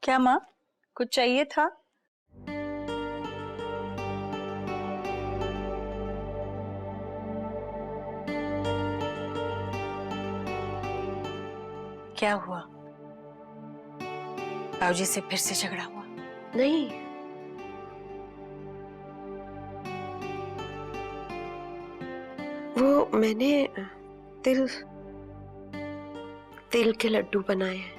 क्या माँ, कुछ चाहिए था? क्या हुआ? बाबूजी से फिर से झगड़ा हुआ? नहीं, वो मैंने तिल तिल के लड्डू बनाए हैं।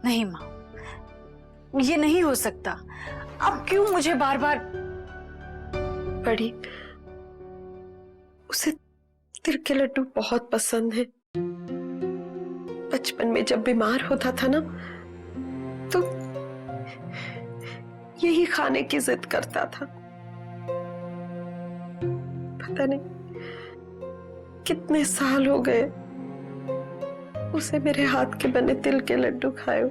नहीं माँ, ये नहीं हो सकता। अब क्यों मुझे बार बार? बड़ी, उसे तिल के लड्डू बहुत पसंद है। बचपन में जब बीमार होता था ना, तो यही खाने की जिद करता था। पता नहीं कितने साल हो गए उसे मेरे हाथ के बने तिल के लड्डू खाए।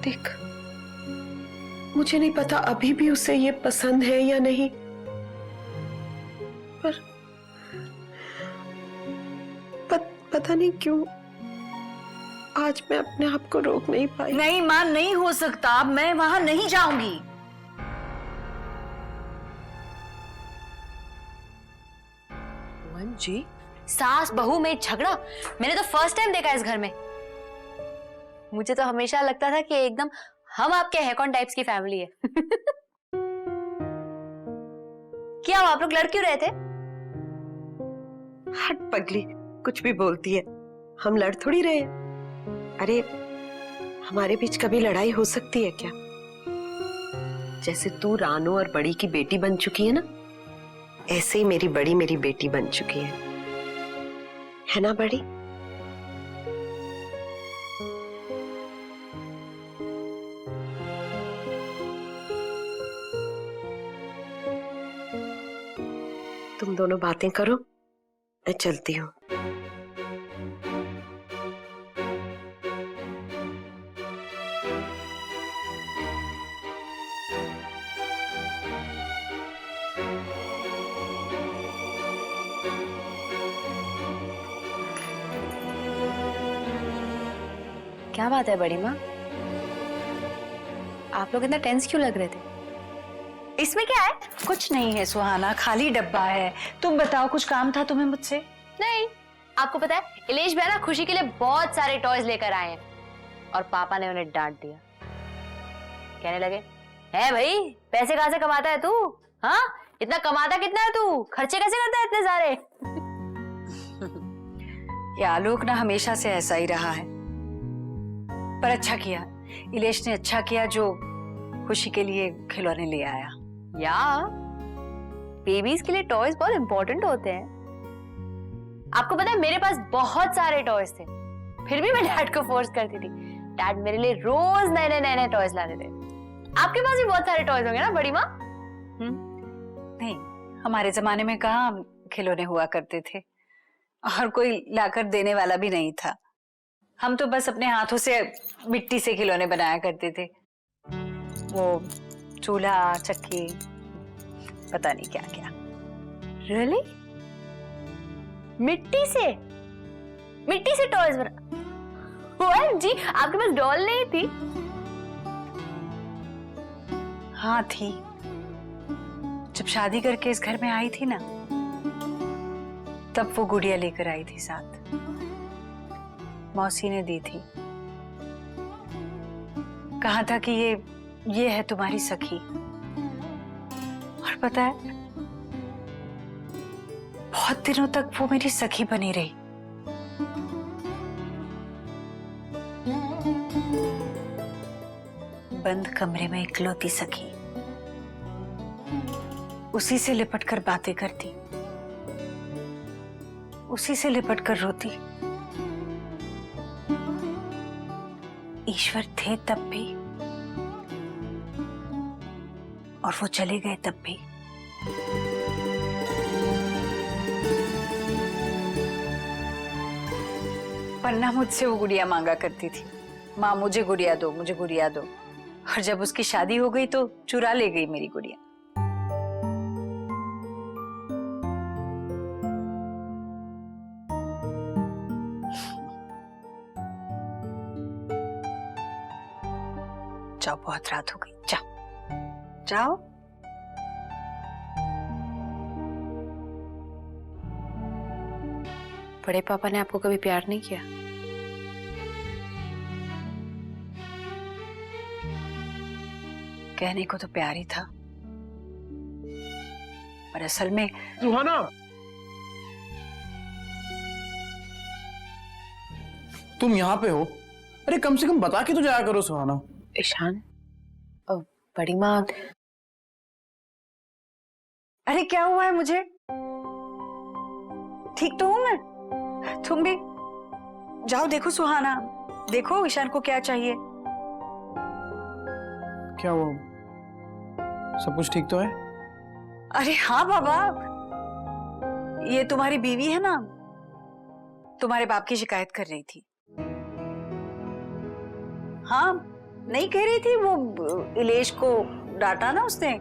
देख, मुझे नहीं पता अभी भी उसे ये पसंद है या नहीं, पर पता नहीं क्यों आज मैं अपने आप को रोक नहीं पाई। नहीं माँ, नहीं हो सकता। अब मैं वहां नहीं जाऊंगी। जी, सास बहू में झगड़ा मैंने तो फर्स्ट टाइम देखा इस घर में। मुझे तो हमेशा लगता था कि एकदम हम आपके हैकॉन टाइप्स की फैमिली है। क्या आप लोग लड़ क्यों रहे थे? हट पगली, कुछ भी बोलती है। हम लड़ थोड़ी रहे। अरे, हमारे बीच कभी लड़ाई हो सकती है क्या? जैसे तू रानू और बड़ी की बेटी बन चुकी है ना, ऐसे ही मेरी बड़ी मेरी बेटी बन चुकी है ना बड़ी? तुम दोनों बातें करो, मैं चलती हूँ। क्या बात है बड़ी माँ, आप लोग इतना टेंस क्यों लग रहे थे? इसमें क्या है? कुछ नहीं है सुहाना, खाली डब्बा है। तुम बताओ, कुछ काम था तुम्हें मुझसे? नहीं, आपको पता है इलेश भैया ना खुशी के लिए बहुत सारे टॉयज लेकर आए हैं और पापा ने उन्हें डांट दिया। कहने लगे, है भाई, पैसे कहाँ से कमाता है तू? हाँ, इतना कमाता कितना है तू? खर्चे कैसे करता है इतने सारे? ये आलोक ना हमेशा से ऐसा ही रहा है। पर अच्छा किया, इलेश ने अच्छा किया जो खुशी के लिए खिलौने ले आया। या बेबीज के लिए टॉयज बहुत इंपॉर्टेंट होते हैं। आपको पता है मेरे पास बहुत सारे टॉयज थे, फिर भी मैं डैड को फोर्स करती थी। डैड मेरे लिए रोज नए नए नए टॉयज लाते थे। आपके पास भी बहुत सारे टॉयज होंगे ना बड़ी माँ? नहीं, हमारे जमाने में कहाँ खिलौने हुआ करते थे और कोई लाकर देने वाला भी नहीं था। हम तो बस अपने हाथों से मिट्टी से खिलौने बनाया करते थे। वो चूल्हा, चक्की, पता नहीं क्या क्या। रियली? मिट्टी से टॉयज बना? OMG, आपके पास डॉल नहीं थी? हाँ थी। जब शादी करके इस घर में आई थी ना, तब वो गुड़िया लेकर आई थी साथ। मौसी ने दी थी। कहा था कि ये है तुम्हारी सखी। और पता है, बहुत दिनों तक वो मेरी सखी बनी रही। बंद कमरे में इकलौती सखी, उसी से लिपटकर बातें करती, उसी से लिपटकर रोती। ईश्वर थे तब भी और वो चले गए तब भी। बचपन ना मुझसे वो गुड़िया मांगा करती थी, माँ मुझे गुड़िया दो, मुझे गुड़िया दो। और जब उसकी शादी हो गई तो चुरा ले गई मेरी गुड़िया। जाओ, बहुत रात हो गई, जाओ जाओ। बड़े पापा ने आपको कभी प्यार नहीं किया? कहने को तो प्यार ही था, पर असल में सुहाना, तुम यहाँ पे हो? अरे कम से कम बता के तो जाया करो सुहाना। ईशान, बड़ी माँ। अरे क्या हुआ है मुझे? ठीक तो हूं मैं। तुम भी जाओ, देखो सुहाना, देखो ईशान को क्या चाहिए। क्या हुआ? सब कुछ ठीक तो है? अरे हाँ बाबा, ये तुम्हारी बीवी है ना, तुम्हारे बाप की शिकायत कर रही थी। हाँ, नहीं कह रही थी वो इलेश को डांटा ना उसने।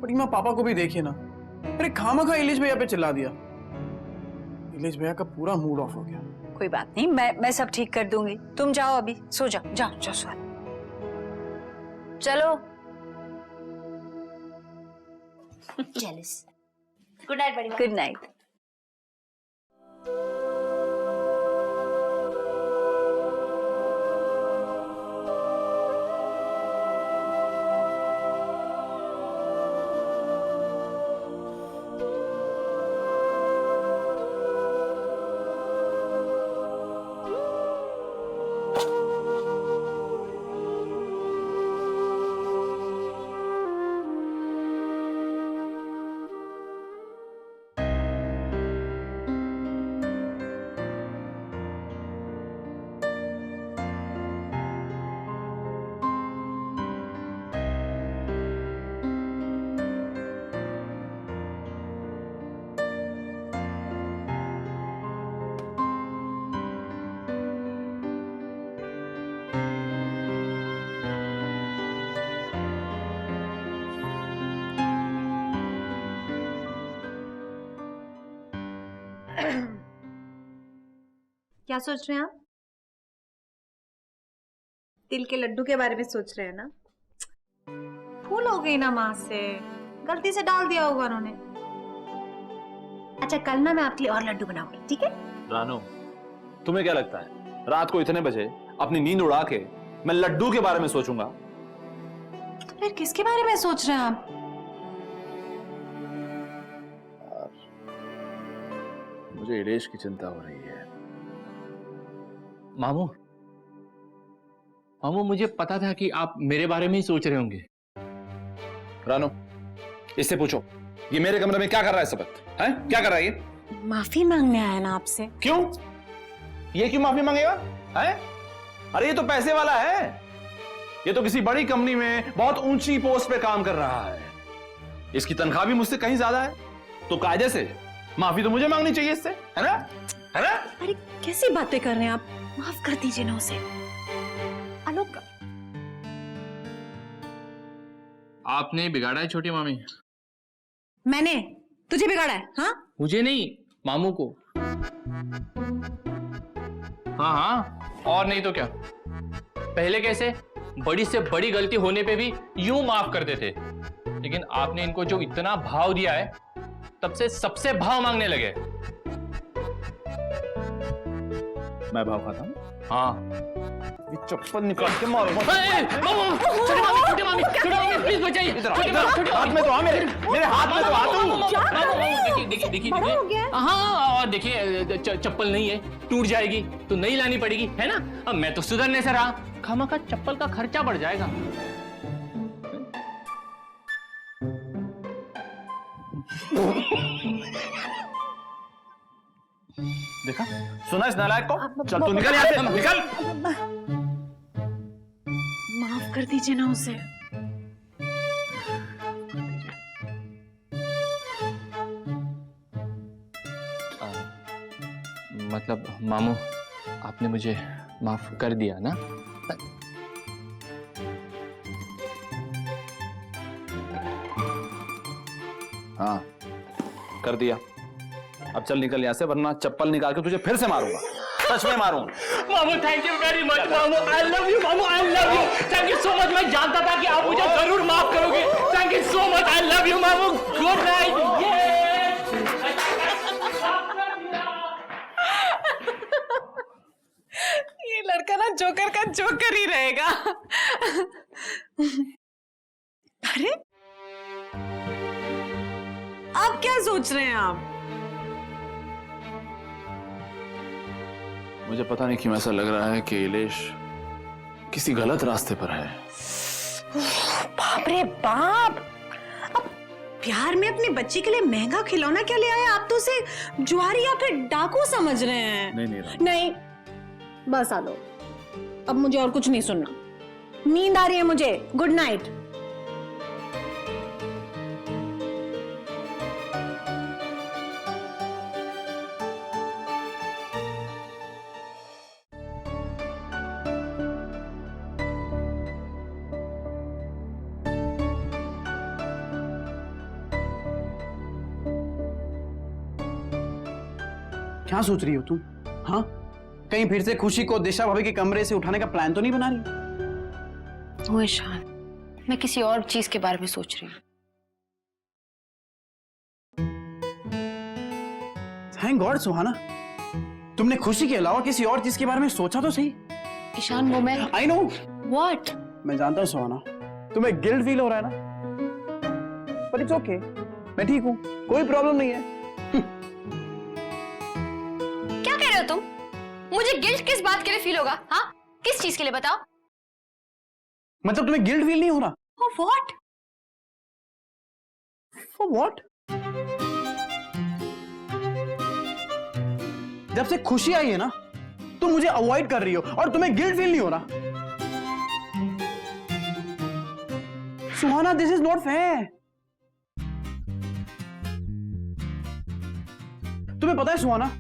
बड़ी माँ, पापा को भी देखिए ना। अरे खामखा इलेश भैया पे चिल्ला दिया। इलेश भैया का पूरा मूड ऑफ हो गया। कोई बात नहीं, मैं सब ठीक कर दूंगी। तुम जाओ, अभी सो जाओ, जाओ जाओ सो। चलो। जेलस। गुड नाइट बड़ी माँ। Good night. क्या सोच रहे हैं आप? तिल के लड्डू के बारे में सोच रहे हैं ना? भूल हो गई ना माँ से, गलती से डाल दिया होगा उन्होंने। अच्छा, कल ना मैं आपके लिए और लड्डू बनाऊंगी, ठीक है? रानो, तुम्हें क्या लगता है रात को इतने बजे अपनी नींद उड़ा के मैं लड्डू के बारे में सोचूंगा? तो फिर किसके बारे में सोच रहे हैं आप? मुझे इलेश की चिंता हो रही है। मामू, मामू मुझे पता था कि आप मेरे बारे में ही सोच रहे होंगे। रानो, इससे पूछो ये मेरे कमरे में क्या कर रहा है इस वक्त? हैं? क्या कर रहा है ये? माफी मांगने आया ना आपसे। क्यों? ये क्यों माफी मांगेगा? हैं? अरे ये तो पैसे वाला है, ये तो किसी बड़ी कंपनी में बहुत ऊंची पोस्ट पे काम कर रहा है, इसकी तनख्वाह भी मुझसे कहीं ज्यादा है, तो कायदे से माफी तो मुझे मांगनी चाहिए इससे, है ना? है ना? अरे कैसी बातें कर रहे हैं आप? माफ कर दीजिए ना उसे। आलोक, आपने बिगाड़ा है छोटी मामी। मैंने तुझे बिगाड़ा है? हाँ, मुझे नहीं, मामू को। हाँ हाँ, और नहीं तो क्या। पहले कैसे बड़ी से बड़ी गलती होने पे भी यूं माफ करते थे, लेकिन आपने इनको जो इतना भाव दिया है तब से सबसे भाव मांगने लगे। मैं भाव खाता हूं? हाँ। ये चप्पल निकाल के मारो। छोटी मामी, प्लीज बचाइए। हाथ में तो आ, मेरे हाथ में तो आ तू। देखिए हाँ, और देखिए चप्पल नहीं है, टूट जाएगी तो नई लानी पड़ेगी, है ना? अब मैं तो सुधरने से रहा, खामखा चप्पल का खर्चा बढ़ जाएगा। देखा, सुना इस नालायक को? चल तू निकल यहाँ से, निकल। माफ कर दीजिए ना उसे। मतलब मामू, आपने मुझे माफ कर दिया ना? हाँ, कर दिया। अब चल निकल यहाँ से, वरना चप्पल निकाल के तुझे फिर से मारूंगा, सच में मारूंगा। मामू थैंक यू वेरी मच मामू, आई लव यू मामू, I love you, thank you so much. मैं जानता था कि आप मुझे जरूर माफ करोगे। Thank you so much, I love you मामू, गुड नाइट। ये लड़का ना जोकर का जोकर ही रहेगा। अरे अब क्या सोच रहे हैं आप? मुझे पता नहीं क्यों ऐसा लग रहा है कि इलेश किसी गलत रास्ते पर है। बाप रे बाप, अब प्यार में अपनी बच्ची के लिए महंगा खिलौना क्या ले आए? आप तो उसे जुआरी या फिर डाकू समझ रहे हैं। नहीं, बस आ लो, अब मुझे और कुछ नहीं सुनना। नींद आ रही है मुझे, गुड नाइट। क्या सोच रही हो तुम? हाँ, कहीं फिर से खुशी को दिशा भाभी के कमरे से उठाने का प्लान तो नहीं बना रही? ओए ईशान, मैं किसी और चीज के बारे में सोच रही हूँ। थैंक गॉड सुहाना, तुमने खुशी के अलावा किसी और चीज के बारे में सोचा तो सही। ईशान वो मैं आई नो, व्हाट? मैं जानता हूँ सुहाना, तुम्हें गिल्ट फील हो रहा है ना, पर इट्स ओके, मैं ठीक हूँ, कोई प्रॉब्लम नहीं है। क्या कह रहे हो तुम? मुझे गिल्ट किस बात के लिए फील होगा? हाँ, किस चीज के लिए बताओ? मतलब तुम्हें गिल्ट फील नहीं हो रहा? For what? For what? जब से खुशी आई है ना, तुम मुझे अवॉइड कर रही हो और तुम्हें गिल्ट फील नहीं हो रहा। सुहाना, दिस इज नॉट फेयर। तुम्हें पता है सुहाना,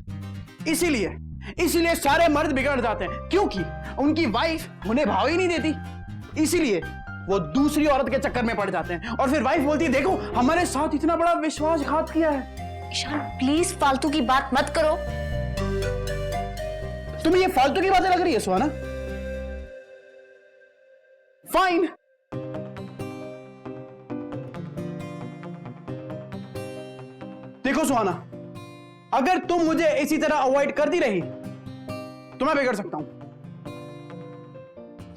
इसीलिए सारे मर्द बिगड़ जाते हैं, क्योंकि उनकी वाइफ उन्हें भाव ही नहीं देती। इसीलिए वो दूसरी औरत के चक्कर में पड़ जाते हैं और फिर वाइफ बोलती है, देखो हमारे साथ इतना बड़ा विश्वासघात किया है। ईशान प्लीज फालतू की बात मत करो। तुम्हें ये फालतू की बातें लग रही है सुहाना? फाइन, देखो सुहाना, अगर तुम मुझे इसी तरह अवॉइड करती रही तो मैं बिगड़ सकता हूं।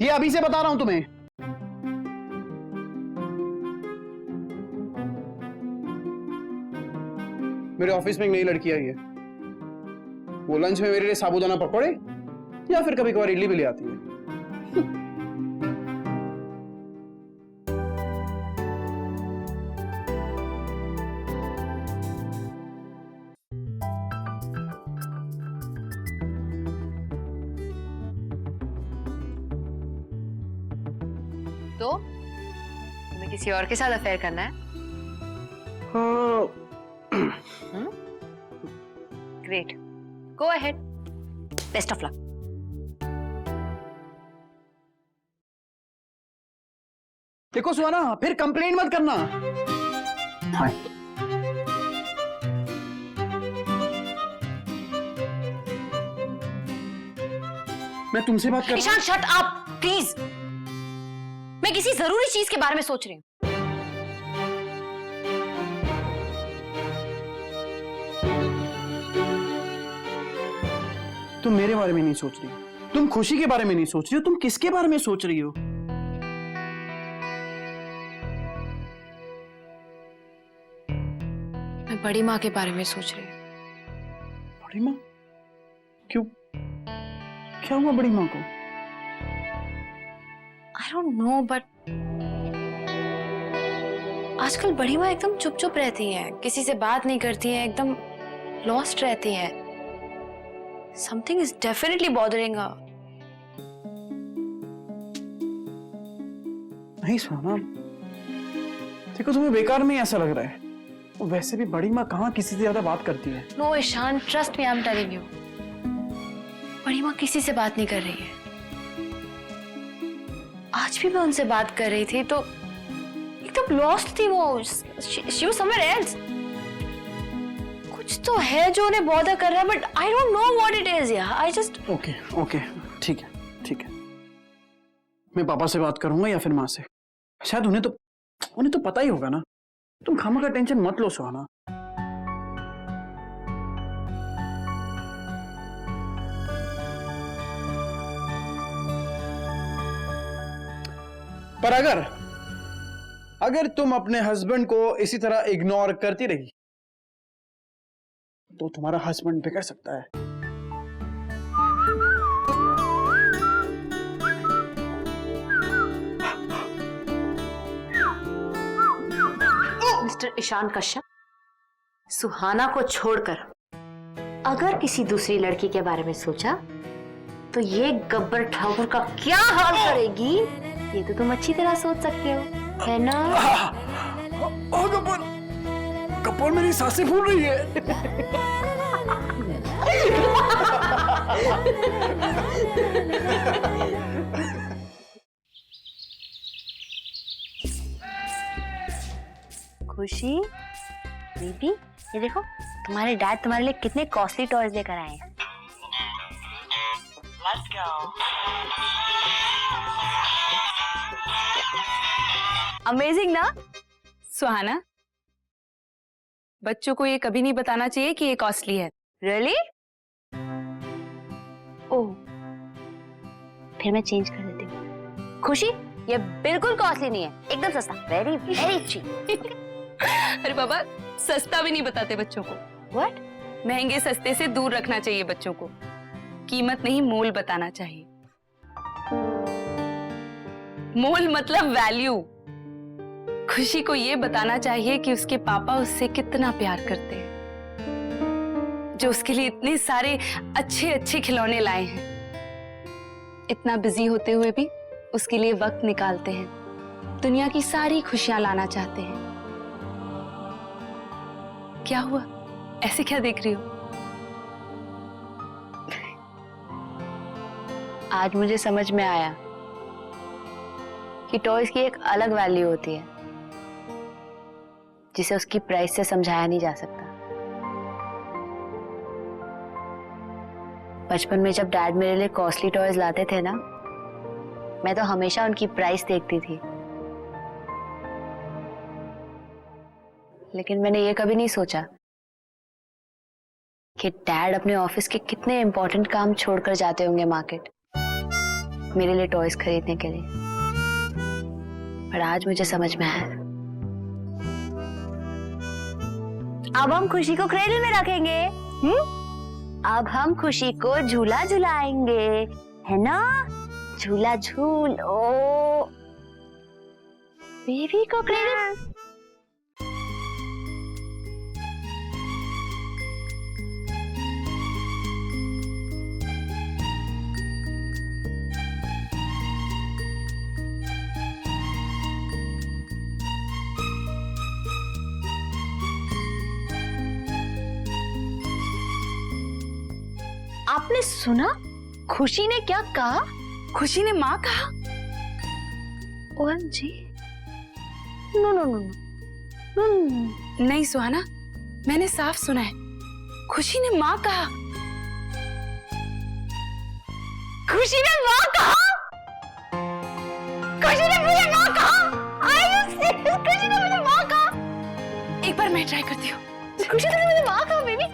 ये अभी से बता रहा हूं तुम्हें। मेरे ऑफिस में एक नई लड़की आई है, वो लंच में मेरे लिए साबूदाना पकौड़े या फिर कभी कभार इडली भी ले आती है। तो तुम्हें किसी और के साथ अफेयर करना है? Great, go ahead, best of luck. देखो सुहाना, फिर कंप्लेन मत करना। हाँ। मैं तुमसे बात कर। ईशान शट अप प्लीज, मैं किसी जरूरी चीज के बारे में सोच रही हूँ। तुम मेरे बारे में नहीं सोच रही, तुम खुशी के बारे में नहीं सोच रही हो, तुम किसके बारे में सोच रही हो? मैं बड़ी माँ के बारे में सोच रही हूँ। बड़ी माँ? क्यों, क्या हुआ बड़ी माँ को? आई डोंट नो, बट आजकल बड़ी माँ एकदम चुप चुप रहती हैं, किसी से बात नहीं करती हैं, एकदम लॉस्ट रहती हैं। समथिंग इज डेफिनेटली बॉदरिंग हर। नहीं सुना, देखो तुम्हें बेकार में ऐसा लग रहा है, वैसे भी बड़ी माँ कहाँ किसी से ज्यादा बात करती है। No Ishaan, trust me, I am telling you. बड़ी माँ किसी से बात नहीं कर रही है। आज भी मैं उनसे बात कर रही थी तो एकदम लॉस्ट थी वो। She was somewhere else. कुछ तो है जो उन्हें बॉदर कर रहा है, but I don't know what it is यार। आई जस्ट ओके ओके, ठीक है ठीक है, मैं पापा से बात करूंगा या फिर माँ से। शायद उन्हें तो पता ही होगा ना। तुम खामा का टेंशन मत लो सुहाना। पर अगर तुम अपने हस्बैंड को इसी तरह इग्नोर करती रही तो तुम्हारा हस्बैंड बिगड़ सकता है। मिस्टर ईशान कश्यप, सुहाना को छोड़कर अगर किसी दूसरी लड़की के बारे में सोचा तो ये गब्बर ठाकुर का क्या हाल करेगी, ये तो तुम अच्छी तरह सोच सकते हो, है ना? कपूर मेरी सांसें फूल रही है। खुशी बेबी, ये देखो तुम्हारे डैड तुम्हारे लिए कितने कॉस्टली टॉयज लेकर आए हैं। अमेजिंग ना? सुहाना, बच्चों को ये कभी नहीं बताना चाहिए कि ये कॉस्टली है। रियली? ओह, फिर मैं चेंज कर देती हूँ। खुशी, ये बिल्कुल कॉस्टली नहीं है, एकदम सस्ता, वेरी वेरी चीप। अरे बाबा, सस्ता भी नहीं बताते बच्चों को। व्हाट? महंगे सस्ते से दूर रखना चाहिए बच्चों को। कीमत नहीं, मोल बताना चाहिए। मोल मतलब वैल्यू। खुशी को ये बताना चाहिए कि उसके पापा उससे कितना प्यार करते हैं, जो उसके लिए इतने सारे अच्छे अच्छे खिलौने लाए हैं। इतना बिजी होते हुए भी उसके लिए वक्त निकालते हैं, दुनिया की सारी खुशियां लाना चाहते हैं। क्या हुआ, ऐसे क्या देख रही हो? आज मुझे समझ में आया कि टॉयज की एक अलग वैल्यू होती है जिसे उसकी प्राइस से समझाया नहीं जा सकता। बचपन में जब डैड मेरे लिए कॉस्टली टॉयज लाते थे ना, मैं तो हमेशा उनकी प्राइस देखती थी, लेकिन मैंने ये कभी नहीं सोचा कि डैड अपने ऑफिस के कितने इंपॉर्टेंट काम छोड़कर जाते होंगे मार्केट मेरे लिए टॉयज खरीदने के लिए। पर आज मुझे समझ में आया। अब हम खुशी को क्रेडल में रखेंगे। अब हम खुशी को झूला झुलाएंगे, है ना? झूला झूलो, बेबी को क्रेडल। आपने सुना खुशी ने क्या कहा? खुशी ने माँ कहा? OMG, no no no no. नहीं सुहाना, मैंने साफ सुना है, खुशी ने माँ कहा। खुशी ने माँ कहा? खुशी ने मुझे माँ कहा? Are you serious? खुशी ने मुझे माँ कहा? एक बार मैं ट्राई करती हूँ। खुशी ने मुझे माँ कहा बेबी।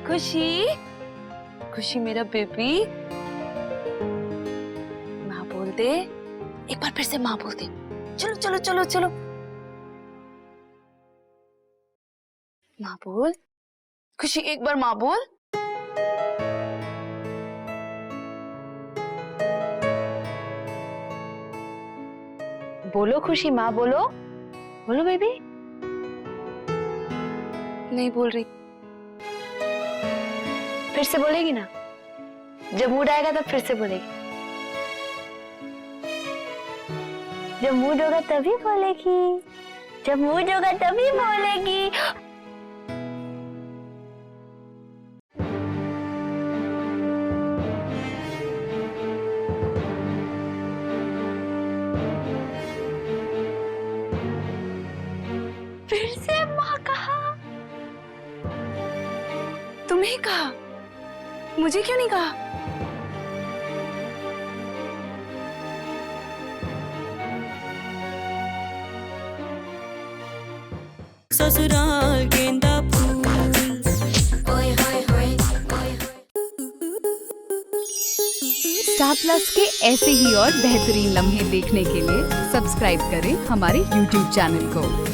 खुशी, खुशी मेरा बेबी, माँ बोल दे। एक बार फिर से माँ बोल दे। चलो चलो चलो चलो, माँ बोल। खुशी एक बार माँ बोल। बोलो खुशी, माँ बोलो, बोलो बेबी। नहीं बोल रही। फिर से बोलेगी ना? जब मूड आएगा तब फिर से बोलेगी। जब मूड होगा तभी बोलेगी, जब मूड होगा तभी बोलेगी। वहां कहा? तुम्हें कहा, मुझे क्यों नहीं कहा? ससुराल गेंदा फूल। ओए होए होए ओए। स्टार प्लस के ऐसे ही और बेहतरीन लम्हे देखने के लिए सब्सक्राइब करें हमारे YouTube चैनल को।